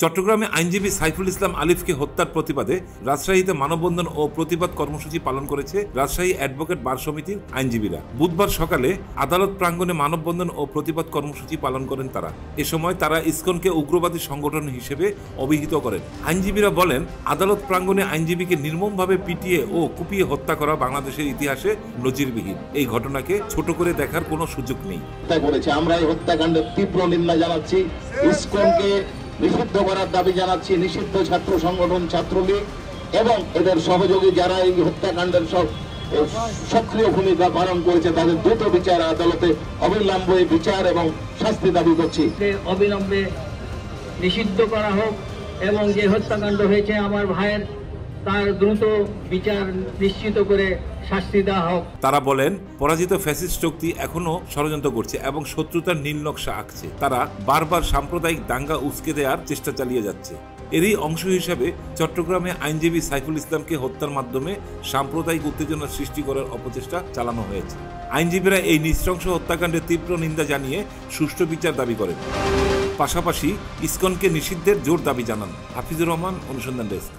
চট্টগ্রামে আইনজীবী সাইফুল ইসলাম আলিফকে হত্যার প্রতিবাদে রাজশাহীতে মানববন্ধন ও প্রতিবাদ কর্মসূচি পালন করেছে রাজশাহী অ্যাডভোকেট বার সমিতির আইনজীবীরা। বুধবার সকালে আদালত প্রাঙ্গণে মানববন্ধন ও প্রতিবাদ কর্মসূচি পালন করেন তারা। এ সময় তারা ইসকনকে উগ্রবাদী সংগঠন হিসেবে অভিহিত করেন। আইনজীবীরা বলেন, আদালত প্রাঙ্গণে আইনজীবীকে নির্মমভাবে পিটিয়ে ও কুপিয়ে হত্যা করা বাংলাদেশের ইতিহাসে নজিরবিহীন। এই ঘটনাকে ছোট করে দেখার কোনো সুযোগ নেই। আমরা এই হত্যাকাণ্ডের তীব্র নিন্দা জানাচ্ছি। ইসকনকে নিষিদ্ধ করার দাবি জানাচ্ছি। নিষিদ্ধ ছাত্র সংগঠন ছাত্রলীগ এবং এদের সহযোগী যারা এই হত্যাকাণ্ডের সব সক্রিয় ভূমিকা পালন করেছে তাদের দ্রুত বিচার, আদালতে অবিলম্বে বিচার এবং শাস্তি দাবি করছি। অবিলম্বে নিষিদ্ধ করা হোক এবং যে হত্যাকাণ্ড হয়েছে আমার ভাইয়ের তার দ্রুত বিচার নিশ্চিত করে শাস্তি দেওয়া হোক। তারা বলেন, পরাজিত ফ্যাসিস্ট শক্তি এখনো ষড়যন্ত্র করছে এবং শত্রুতার নীল নকশা আঁকছে। তারা বারবার সাম্প্রদায়িক দাঙ্গা উস্কে দেওয়ার চেষ্টা চালিয়ে যাচ্ছে। এরই অংশ হিসাবে চট্টগ্রামে আইনজীবী সাইফুল ইসলামকে হত্যার মাধ্যমে সাম্প্রদায়িক উত্তেজনা সৃষ্টি করার অপচেষ্টা চালানো হয়েছে। আইনজীবীরা এই নৃশংস হত্যাকাণ্ডের তীব্র নিন্দা জানিয়ে সুষ্ঠু বিচার দাবি করেন। পাশাপাশি ইসকনকে নিষিদ্ধের জোর দাবি জানান। হাফিজুর রহমান, অনুসন্ধান ডেস্ক।